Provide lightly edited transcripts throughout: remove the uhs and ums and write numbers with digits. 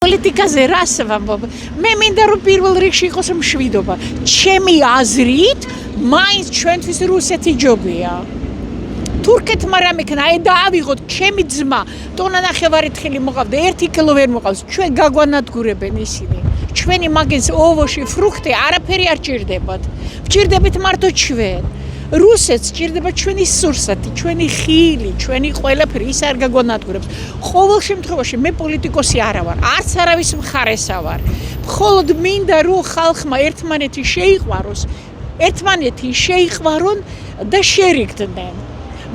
პოლიტიკაზე რას ვამბობ? მე მინდა რომ პირველ რიგში იყოს მშვიდობა. ჩემი აზრით, მაინც ჩვენთვის რუსეთი ჯობია. თურქეთმა რამ იქნა, აი დაავიღოთ ჩემი ძმა, ტონა ნახევარითხილი მოყავდა, 1 კილო ვერ მოყავს, ჩვენ გაგვანადგურებენ ისინი. ჩვენი მაგის ოვოში ფრუქტი არაფერი არ ჭირდებათ. ვჭირდებით მარტო ჩვენ. რუსეთს ჭირდება ჩვენი სურსათი, ჩვენი ხილი, ჩვენი ყველაფერი, ის არ გაგვანადგურებს. ყოველ შემთხვევაში მე პოლიტიკოსი არა ვარ, არც არავის მხარესა ვარ. მხოლოდ მინდა რომ ხალხმა ერთმანეთი შეიყვარონ და შერიგდნენ.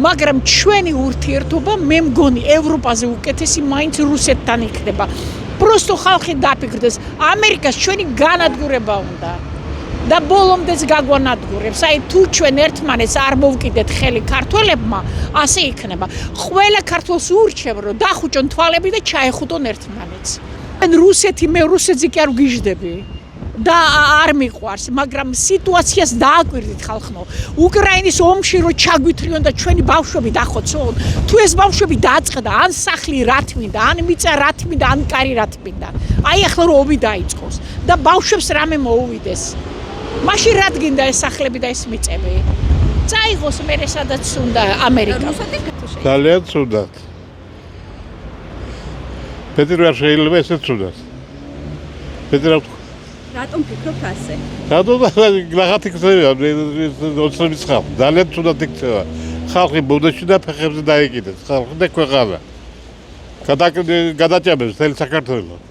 მაგრამ ჩვენი ურთიერთობა მე მგონი ევროპაზე უკეთესი მაინც რუსეთთან იქნება. პროსტო ხალხი დაფიქრდეს, ამერიკას ჩვენი განადგურება უნდა. და ბოლომდეც გაგვანადგურებს. აი თუ ჩვენ ერთმანეთს არ მოვკიდეთ ხელი ქართველებმა, ასე იქნება. ყველა ქართველს ურჩევ რომ დახუჭონ თვალები და ჩაეხუტონ ერთმანეთს. მე რუსეთზე კი არ ვგიჟდები. და არ მიყვარს, მაგრამ სიტუაციას დააკვირდით ხალხო. უკრაინის ომში რო ჩაგვითრიონ და ჩვენი ბავშვები დახოცონ, თუ ეს ბავშვები დაწყდა, ან სახლი რა თმინდა, ან მიწა რა თმინდა, ან კარი რა თმინდა. აი ახლა რო ომი დაიწყოს და ბავშვებს რამე მოუვიდეს. მაშინ რადგინდა ეს სახლები და ეს მიწები? წაიღოს მერე სადაც უნდა ამერიკა. ძალიან ცუდად. პეტრე არ შეიძლება ესეც ცუდად. პეტრე რატომ ფიქრობთ ასე? რატომ რაღაცა იქნება, ოცნების ხალხი, ძალიან ცუდად იქნება. ხალხი ბუდეში და ფეხებზე დაიკიდეს, ხალხი და ქვეყანა. გადაჭამებს მთელი საქართველოს.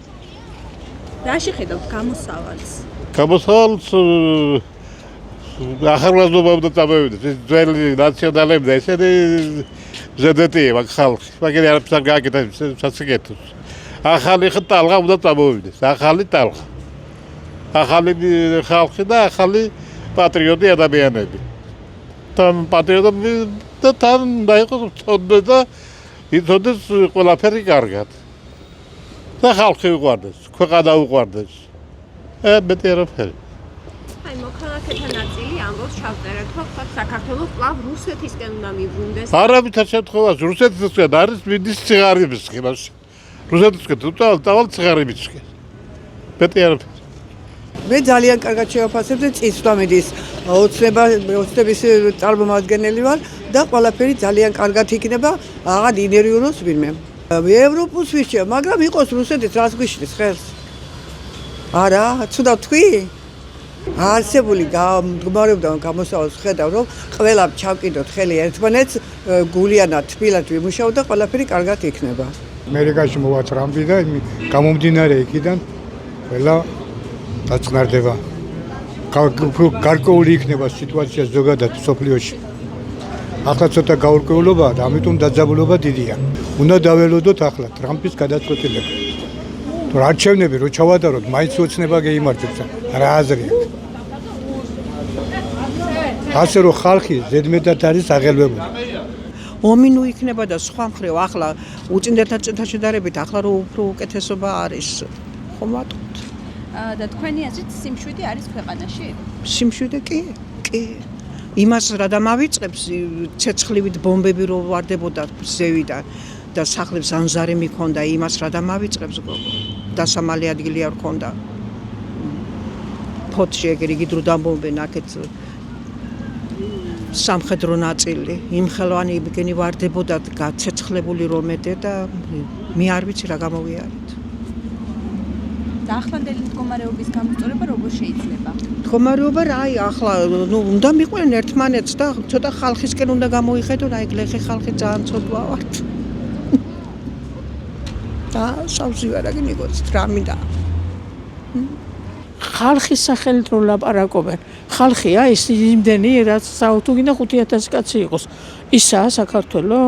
რა შეხედავთ გამოსავალს? გამოსავალს ახალგაზრდობა უნდა წამოვიდეს, ეს ძველი ნაციონალები და ესენი ზედეტია მაგ ხალხი. მაგერი არაფერს არ გააკეთებს სასიკეთოს. ახალი ტალღა უნდა წამოვიდეს, ახალი ტალღა. ახალი ხალხი და ახალი პატრიოტი ადამიანები. თან პატრიოტები და თან დაიყოს წოდნა და იცოდეს ყველაფერი კარგად. და ხალხი უყვარდეს, ქვეყანა უყვარდეს. მეტი არაფერი. აი მოქალაქეთა ნაწილი ამბობს ჩავწერეთ, რომ საქართველოს კვლავ რუსეთისკენ უნდა მიბრუნდეს. არავითარ შემთხვევაში რუსეთისკენ არის მიდის ციგარებისკენ. რუსეთისკენ თავალ ციგარებისკენ. მეტი არაფერი. მე ძალიან კარგად შევაფასებ და წინსვლა მიდის ოცნების წარმომადგენელი ვარ და ყველაფერი ძალიან კარგად იქნება, აღარ ინერვიულობს ვინმე. ევროპას ვიშჩევ, მაგრამ იყოს რუსეთის რას გვიშლის ხელს? არა, ცუდად თქვი? არსებული მდგომარეობდა გამოსავალს ხედავ, რომ ყველამ ჩავკიდოთ ხელი ერთმანეთს, გულიანად, თბილად ვიმუშაოთ და ყველაფერი კარგად იქნება. ამერიკაში მოვაცრამდი და გამომდინარე იქიდან ყველა დაწყნარდება. გარკვეული იქნება სიტუაცია ზოგადად სოფლიოში. ახლა ცოტა გაურკვევლობაა და ამიტომ დაძაბულობა დიდია. უნდა დაველოდოთ ახლა ტრამპის გადაწყვეტილება. თუ არჩევნები რო ჩავატაროთ, მაინც ოცნება გეიმარჯვებს. რა აზრი აქვს? ასე რომ ხალხი ზედმეტად არის აღელვებული. ომი ნუ იქნება და სხვა მხრივ ახლა უწინდელთა შედარებით ახლა რო უფრო უკეთესობა არის. ხომ ვატყობთ? და თქვენი აზრით სიმშვიდე არის ქვეყანაში? სიმშვიდე კი. იმას რა დამავიწყებს ცეცხლივით ბომბები რო ვარდებოდა ზევიდან და სახლებს ანზარი მიქონდა, იმას რა დამავიწყებს გოგო. დასამალი ადგილი არ ქონდა. ფოთში ეგრე გიდრო დამბომბენ აქეთ სამხედრო ნაწილი, იმხელვანი იმგენი ვარდებოდა გაცეცხლებული რომედე და მე არ ვიცი რა გამოვიარეთ. და ახლანდელი მდგომარეობის გამოსწორება როგორ შეიძლება? მდგომარეობა რა აი ახლა უნდა მიყვნენ ერთმანეთს და ცოტა ხალხისკენ უნდა გამოიხედონ, აი გლეხი ხალხი ძალიან ცოდვა ვართ. და სავსე ვარაგი მიგოც რა მინდა. ხალხის სახელით რო ლაპარაკობენ. ხალხია ის იმდენი რაც თუ გინდა 5000 კაცი იყოს. ისაა საქართველო?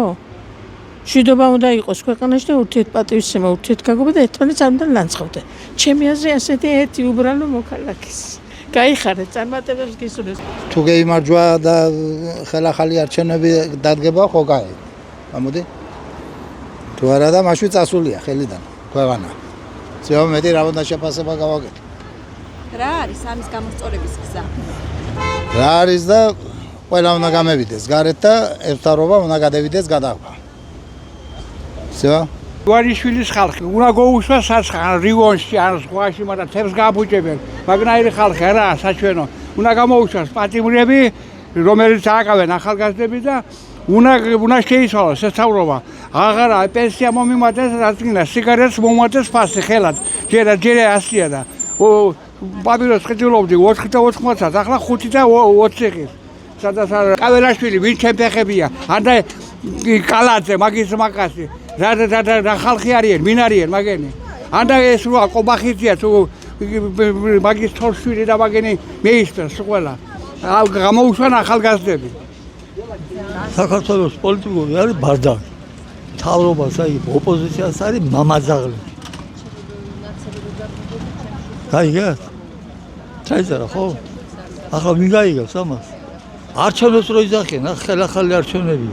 მშვიდობა უნდა იყოს ქვეყანაში და ურთიერთპატივისცემა, ურთიერთგაგობა და ერთმანეთს არ უნდა ლანძღავდნენ. ჩემი აზრი ასეთი ერთი უბრალო მოქალაქის. გაიხარეთ, წარმატებებს გისურვებთ. თუ გეიმარჯვა და ხელახალი არჩევნები დადგება, ხო გაი. გამოდი. თუ არა და მაშინ წასულია ხელიდან ქვეყანა. ზეო მეტი რა უნდა შეფასება გავაკეთო. რა არის ამის გამოსწორების გზა? რა არის და ყველა უნდა გამევიდეს გარეთ და ერთთაობა უნდა გადევიდეს გადაღება. ზეო ვარიშვილის ხალხი უნდა გაუსვას საცხან რიგონში ან ზღვაში, მაგრამ თებს გააფუჭებენ. მაგნაირი ხალხი არა საჩვენო. უნდა გამოუშვას პატიმრები, რომელიც აკავენ ახალგაზრდები და უნდა შეიცვალოს შესწავლობა. აღარა პენსია მომიმატეს, რაც გინდა სიგარეტს მომატეს ფასი ხელად. ჯერ ასია და პაპიროს ხეჭილობდი 4-80-ს, ახლა 5 და 20 ხის. სადაც კაველაშვილი ვინ ჩემფეხებია, ანდა კალაძე, მაგის მაკასი. რა ხალხი არიან, ვინ არიან მაგენი? ანდა ეს რა ყობახიცია თუ მაგის თორშვილი და მაგენი მეისტერს ყველა. გამოუშვან ახალგაზრდები. საქართველოს პოლიტიკური არის ბარდაკი. მთავრობას აი ოპოზიციას არის მამაძაღლი. გაიგეთ? ჩაიწერა ხო? ახლა ვინ გაიგებს ამას? არჩევნებს რო იძახიან, ხელახალი არჩევნები.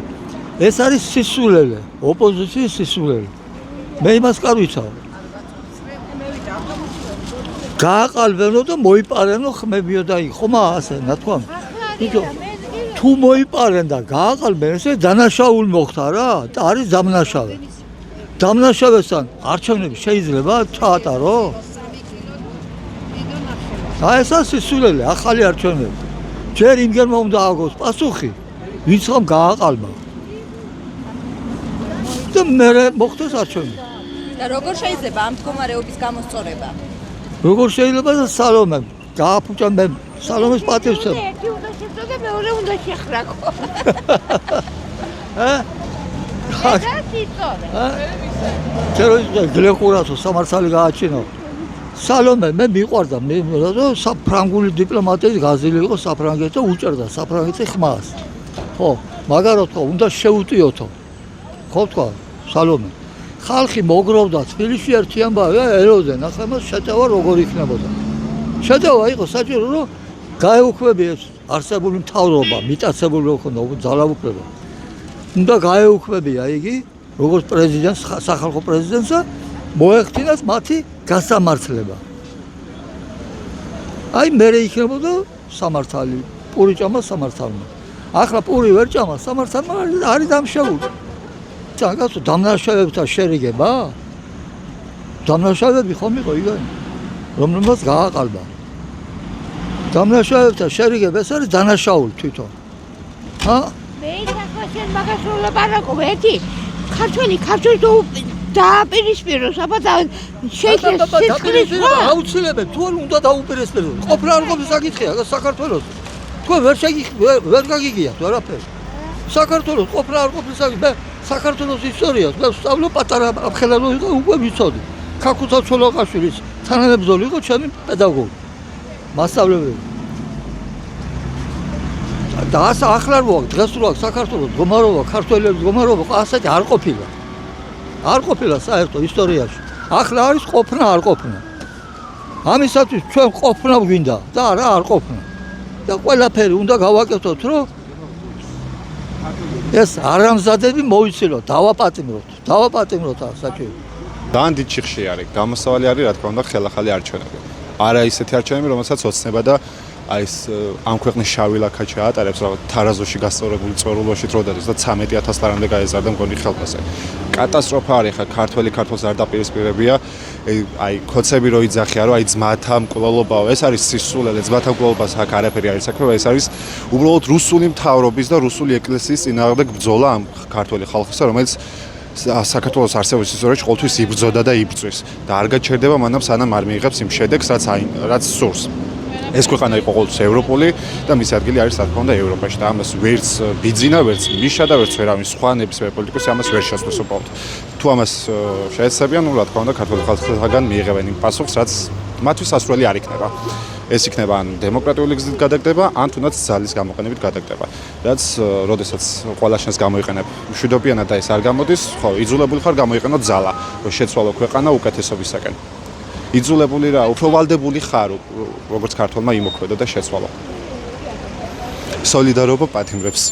ეს არის სისულელე, ოპოზიციის სისულელე. მე იმას კარ ვიცავ. გააყალბენო და მოიპარენო ხმებიო და ხომა ასე ნათქვამ. თუ მოიპარენ და გააყალბენ, ესე დანაშაული მოხდა რა და არის დამნაშავე. დამნაშავესთან არჩევნები შეიძლება ჩაატარო? აი ესა სისულელე, ახალი არჩევნები. ჯერ იმგენმა უნდა აგოს პასუხი, ვინც ხომ გააყალბა. და მე მოხდეს არჩევნები. და როგორ შეიძლება ამ მდგომარეობის გამოსწორება? როგორ შეიძლება და სალომე გააფუჭა მე სალომეს პატივს ვცემ. ერთი უნდა შეწოდე, მეორე უნდა შეხრაკო. გლეხურათო სამართალი გააჩინო. სალომე მე მიყვარდა მე ფრანგული დიპლომატიის გაზილი იყო საფრანგეთს და უჭერდა საფრანგეთში ხმას. ხო, მაგარად ხო უნდა შეუტიოთო. ხო თქვა სალომე. ხალხი მოგროვდა თბილისში ერთი ამბავი ელოზე ნახე მას შეტევა როგორ იქნებოდა. შეტევა იყო საჭირო რომ გაეუქმებიეს არსებული მთავრობა, მიტაცებული ხონდა ძალაუფლება. უნდა გაეუქმებია იგი როგორც პრეზიდენტს, სახალხო პრეზიდენტს და მოეხდინათ მათი გასამართლება. აი მე იქნებოდა სამართალი, პური ჭამა სამართალმა. ახლა პური ვერ ჭამა, სამართალმა არის დამშეული. წაგაცო დამნაშავებთან შერიგება? დამნაშავები ხომ იყო იგანი? რომელმაც გააყალბა. დამნაშავებთან შერიგება ეს არის დანაშაული თვითონ. ჰა? მე ახლა შენ მაგას რო ლაპარაკობ, ერთი ქართველი დააპირისპიროს, აბა და შეიძლება სიცხლის რა? აუცილებლად თუ უნდა დაუპირისპიროს. ყოფნა არ ყოფნის საკითხია საქართველოს. თქვენ ვერ გაგიგიათ ვერაფერი. საქართველოს ყოფნა არ ყოფნის საკითხია. საქართველოს ისტორიას მე ვსწავლო პატარა ამხელელო იყო უკვე ვიცოდი. ქაქუცა ცოლოყაშვილის თანამებრძოლი იყო ჩემი პედაგოგი. მასწავლებელი. და ახლა რო დღეს რო საქართველოს მდგომარეობა, ქართველების მდგომარეობა ასეთი არ ყოფილა. არ ყოფილა საერთო ისტორიაში. ახლა არის ყოფნა არ ყოფნა. ამისათვის ჩვენ ყოფნა გვინდა და არა არ ყოფნა. და ყველაფერი უნდა გავაკეთოთ რომ ეს არამზადები მოიცილოთ, დავაპატიმროთ საჭირო. ძალიან დიდი ჩიხში არის. გამოსავალი არის რა თქმა უნდა ხელახალი არჩევნები. არა ისეთი არჩევნები, რომელსაც ოცნება და აი ეს ამ ქვეყნის შავი ლაქა ჩაატარებს რაღაც თარაზოში გასწორებული წორულოში დროდადეს და 13000 ლარამდე გაეზარდა მგონი ხელფასზე. კატასტროფა არის ხა ქართველს არ დაპირისპირებია. აი ქოცები რო იძახია რომ აი ძმათა მკვლელობაო, ეს არის სისულელე, ძმათა მკვლელობას აქ არაფერი არის საქმე, ეს არის უბრალოდ რუსული მთავრობის და რუსული ეკლესიის წინააღმდეგ ბრძოლა ამ ქართველი ხალხისა, რომელიც საქართველოს არსებობის ისტორიაში ყოველთვის იბრძოდა და იბრძვის და არ გაჩერდება მანამ სანამ არ მიიღებს იმ შედეგს, რაც სურს. ეს ქვეყანა იყო ყოველთვის ევროპული და მის ადგილი არის რა თქმა უნდა ევროპაში და ამას ვერც ბიძინა, ვერც მიშა და ვერც ვერავინ სხვა ნებისმიერ პოლიტიკოსი ამას ვერ შეძლოს უბრალოდ. თუ ამას შეეცებიან, რა თქმა უნდა ქართული ხალხისგან მიიღებენ იმ პასუხს, რაც მათთვის სასურველი არ იქნება. ეს იქნება ან დემოკრატიული გზით გადაგდება, ან თუნდაც ძალის გამოყენებით გადაგდება. რაც როდესაც ყველა შენს გამოიყენებ მშვიდობიანად და ეს არ გამოდის, ხო, იძულებული ხარ გამოიყენო ძალა, რომ შეცვალო ქვეყანა უკეთესობისაკენ. იძულებული რა, უფრო ვალდებული ხარ, როგორც ქართველმა იმოქმედო და შეცვალო. სოლიდარობა პატიმრებს.